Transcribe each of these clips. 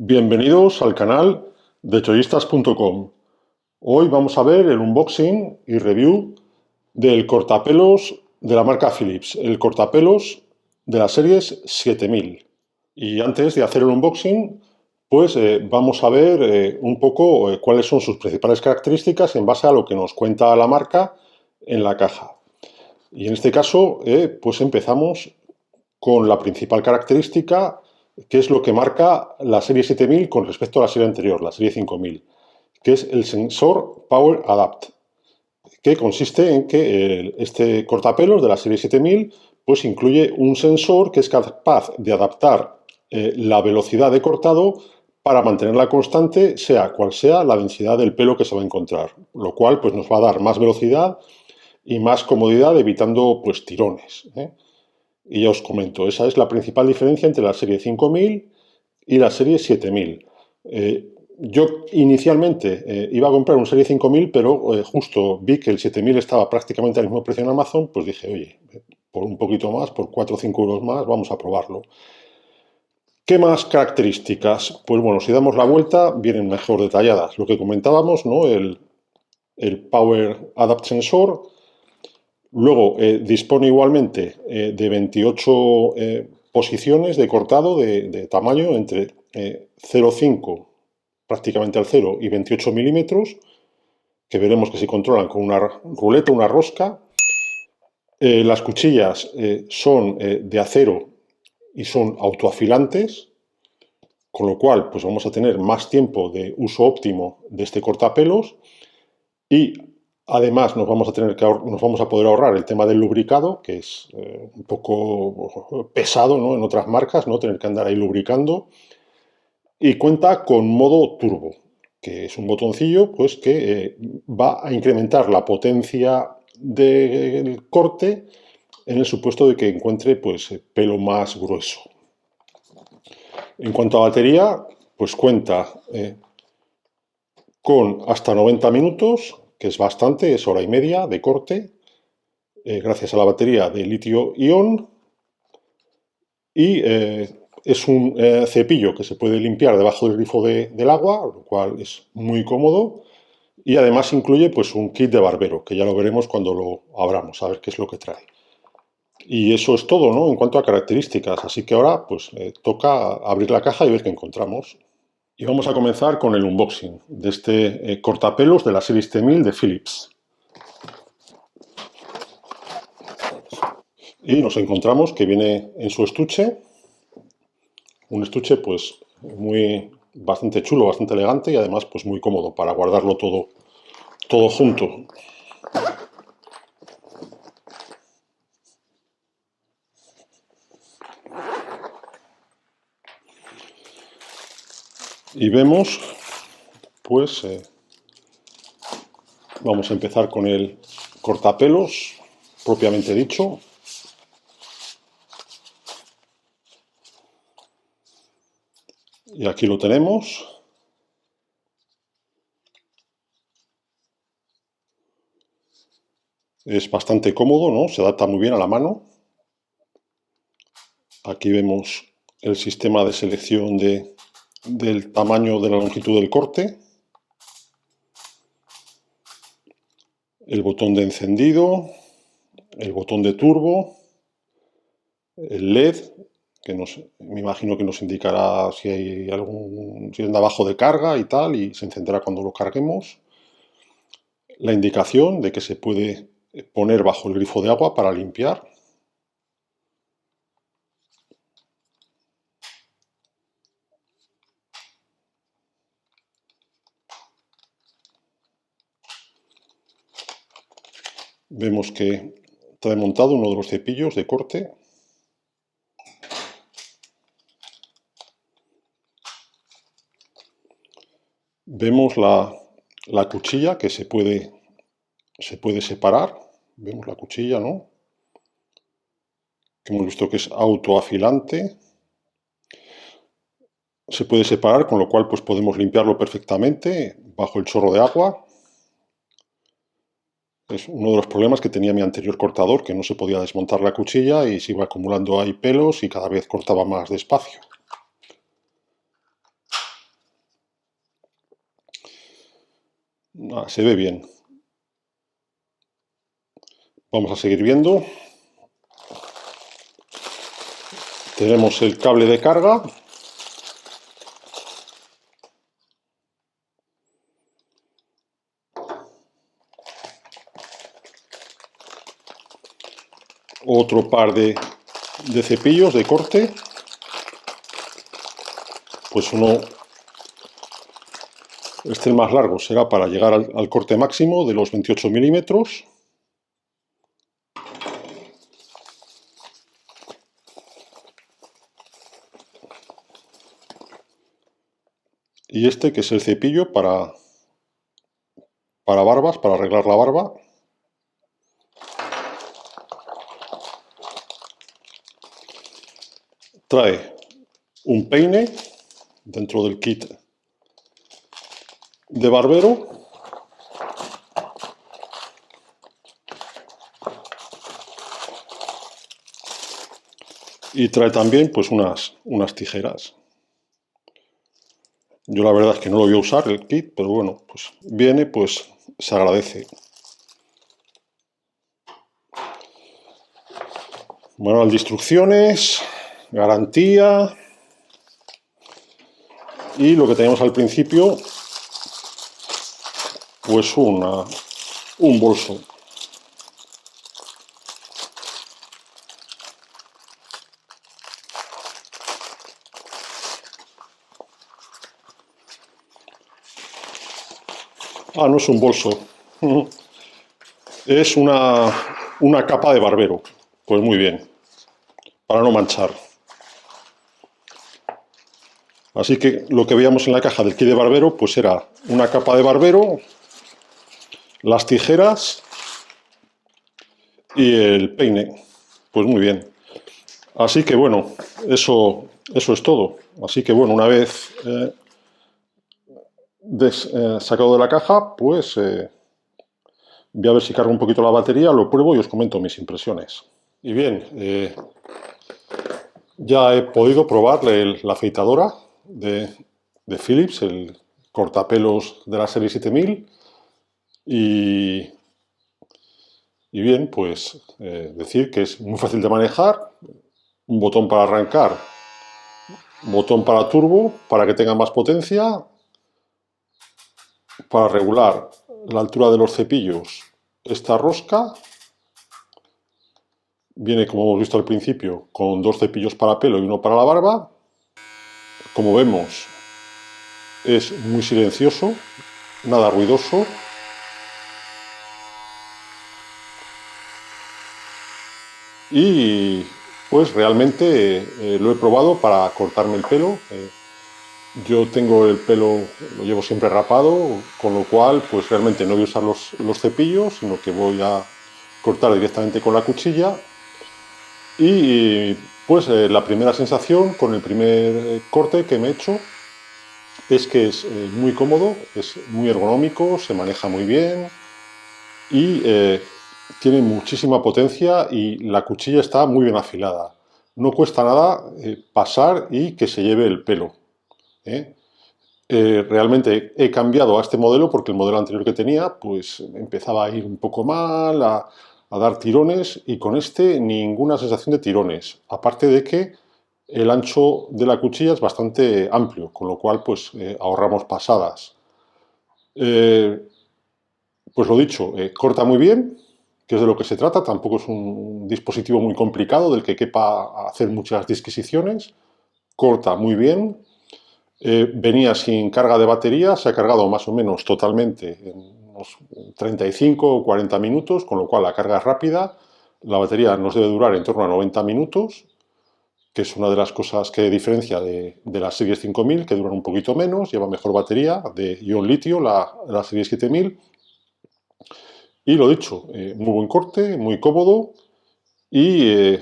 Bienvenidos al canal de chollistas.com. Hoy vamos a ver el unboxing y review del cortapelos de la marca Philips, el cortapelos de las series 7000. Y antes de hacer el unboxing, pues vamos a ver un poco cuáles son sus principales características en base a lo que nos cuenta la marca en la caja. Y en este caso, pues empezamos con la principal característica, que es lo que marca la serie 7000 con respecto a la serie anterior, la serie 5000, que es el sensor Power Adapt, que consiste en que este cortapelos de la serie 7000 pues incluye un sensor que es capaz de adaptar la velocidad de cortado para mantenerla constante, sea cual sea la densidad del pelo que se va a encontrar, lo cual pues nos va a dar más velocidad y más comodidad, evitando pues tirones, ¿eh? Y ya os comento, esa es la principal diferencia entre la serie 5000 y la serie 7000. Yo inicialmente iba a comprar un serie 5000, pero justo vi que el 7000 estaba prácticamente al mismo precio en Amazon, pues dije, oye, por un poquito más, por 4 o 5 euros más, vamos a probarlo. ¿Qué más características? Pues bueno, si damos la vuelta, vienen mejor detalladas. Lo que comentábamos, ¿no? El Power Adapt Sensor. Luego dispone igualmente de 28 posiciones de cortado de tamaño entre 0,5 prácticamente al 0 y 28 milímetros, que veremos que se controlan con una ruleta, una rosca. Las cuchillas son de acero y son autoafilantes, con lo cual pues vamos a tener más tiempo de uso óptimo de este cortapelos y además nos vamos a poder ahorrar el tema del lubricado, que es un poco pesado, ¿no? En otras marcas, ¿no? Tener que andar ahí lubricando. Y cuenta con modo turbo, que es un botoncillo pues, que va a incrementar la potencia del corte en el supuesto de que encuentre pues, pelo más grueso. En cuanto a batería, pues cuenta con hasta 90 minutos, que es bastante, es hora y media de corte, gracias a la batería de litio-ion, y es un cepillo que se puede limpiar debajo del grifo del agua, lo cual es muy cómodo, y además incluye pues, un kit de barbero, que ya lo veremos cuando lo abramos, a ver qué es lo que trae. Y eso es todo, ¿no? En cuanto a características, así que ahora pues toca abrir la caja y ver qué encontramos. Y vamos a comenzar con el unboxing de este cortapelos de la serie 7000 de Philips. Y nos encontramos que viene en su estuche, un estuche pues bastante chulo, bastante elegante y además pues muy cómodo para guardarlo todo junto. Y vemos pues vamos a empezar con el cortapelos propiamente dicho. Y aquí lo tenemos. Es bastante cómodo, ¿no? Se adapta muy bien a la mano. Aquí vemos el sistema de selección del tamaño de la longitud del corte. El botón de encendido, el botón de turbo, el LED, que me imagino que nos indicará si si anda bajo de carga y tal, y se encenderá cuando lo carguemos. La indicación de que se puede poner bajo el grifo de agua para limpiar. Vemos que trae montado uno de los cepillos de corte. Vemos la cuchilla que se puede separar. Vemos la cuchilla, ¿no? Que hemos visto que es autoafilante. Se puede separar, con lo cual pues podemos limpiarlo perfectamente bajo el chorro de agua. Es uno de los problemas que tenía mi anterior cortador, que no se podía desmontar la cuchilla y se iba acumulando ahí pelos y cada vez cortaba más despacio. Se ve bien. Vamos a seguir viendo. Tenemos el cable de carga. Otro par de cepillos de corte. Pues uno, el más largo, será para llegar al corte máximo de los 28 milímetros. Y este que es el cepillo para barbas, para arreglar la barba. Trae un peine dentro del kit de barbero. Y trae también pues unas tijeras. Yo la verdad es que no lo voy a usar el kit, pero bueno, pues viene, pues se agradece. Manual de instrucciones, garantía. Y lo que teníamos al principio, pues un bolso. Ah, no es un bolso. Es una capa de barbero. Pues muy bien, para no manchar. Así que lo que veíamos en la caja del kit de barbero, pues era una capa de barbero, las tijeras y el peine. Pues muy bien. Así que bueno, eso es todo. Así que bueno, una vez sacado de la caja, pues voy a ver si cargo un poquito la batería, lo pruebo y os comento mis impresiones. Y bien, ya he podido probar la afeitadora de Philips, el cortapelos de la serie 7000. Y bien, pues decir que es muy fácil de manejar, un botón para arrancar, botón para turbo, para que tenga más potencia, para regular la altura de los cepillos, esta rosca. Viene, como hemos visto al principio, con dos cepillos para pelo y uno para la barba. Como vemos, es muy silencioso, nada ruidoso. Y pues realmente lo he probado para cortarme el pelo. Yo tengo el pelo, lo llevo siempre rapado, con lo cual pues realmente no voy a usar los cepillos, sino que voy a cortar directamente con la cuchilla. Y pues la primera sensación con el primer corte que me he hecho es que es muy cómodo, es muy ergonómico, se maneja muy bien y tiene muchísima potencia y la cuchilla está muy bien afilada. No cuesta nada pasar y que se lleve el pelo. Realmente he cambiado a este modelo porque el modelo anterior que tenía pues empezaba a ir un poco mal, a dar tirones, y con este ninguna sensación de tirones, aparte de que el ancho de la cuchilla es bastante amplio, con lo cual pues ahorramos pasadas. Pues lo dicho, corta muy bien, que es de lo que se trata, tampoco es un dispositivo muy complicado del que quepa hacer muchas disquisiciones, corta muy bien. Venía sin carga de batería, se ha cargado más o menos totalmente en unos 35 o 40 minutos, con lo cual la carga es rápida. La batería nos debe durar en torno a 90 minutos, que es una de las cosas que diferencia de las series 5000, que duran un poquito menos, lleva mejor batería, de ion litio, la serie 7000. Y lo dicho, muy buen corte, muy cómodo y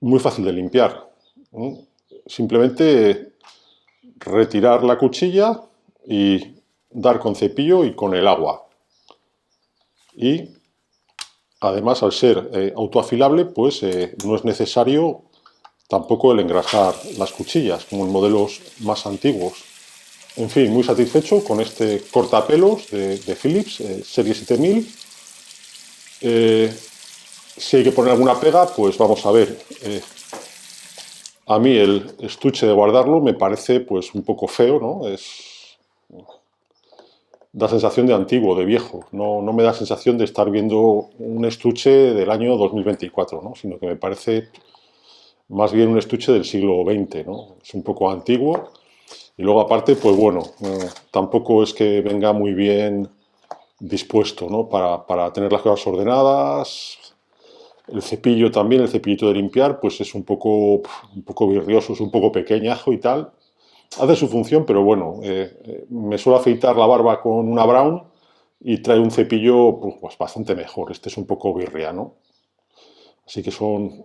muy fácil de limpiar. Simplemente retirar la cuchilla y dar con cepillo y con el agua. Y además, al ser autoafilable, pues no es necesario tampoco el engrasar las cuchillas, como en modelos más antiguos. En fin, muy satisfecho con este cortapelos de Philips, serie 7000. Si hay que poner alguna pega, pues vamos a ver. A mí el estuche de guardarlo me parece pues un poco feo, ¿no? Da sensación de antiguo, de viejo. No me da sensación de estar viendo un estuche del año 2024, ¿no? Sino que me parece más bien un estuche del siglo XX, ¿no? Es un poco antiguo. Y luego aparte, pues bueno, tampoco es que venga muy bien dispuesto, ¿no? Para tener las cosas ordenadas. El cepillo también, el cepillito de limpiar, pues es un poco virrioso, es un poco pequeñajo y tal. Hace su función, pero bueno, me suelo afeitar la barba con una Brown y trae un cepillo pues bastante mejor. Este es un poco birria, ¿no? Así que son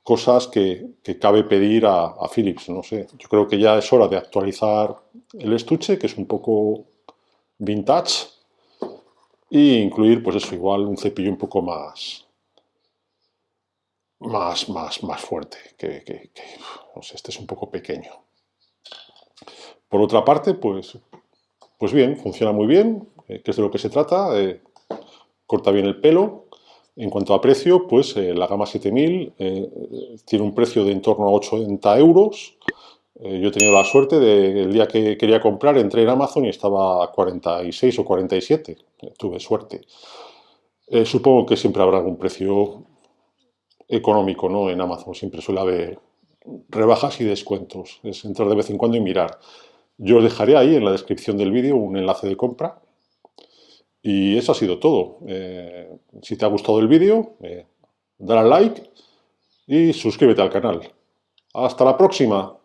cosas que cabe pedir a Philips, no sé. Yo creo que ya es hora de actualizar el estuche, que es un poco vintage, e incluir, pues eso, igual un cepillo un poco más fuerte, no sé, este es un poco pequeño. Por otra parte, pues bien, funciona muy bien, que es de lo que se trata, corta bien el pelo. En cuanto a precio, pues la gama 7000 tiene un precio de en torno a 80 euros. Yo he tenido la suerte de el día que quería comprar, entré en Amazon y estaba a 46 o 47. Tuve suerte. Supongo que siempre habrá algún precio económico, ¿no? En Amazon siempre suele haber rebajas y descuentos. Es entrar de vez en cuando y mirar. Yo os dejaré ahí en la descripción del vídeo un enlace de compra. Y eso ha sido todo. Si te ha gustado el vídeo, dale al like y suscríbete al canal. ¡Hasta la próxima!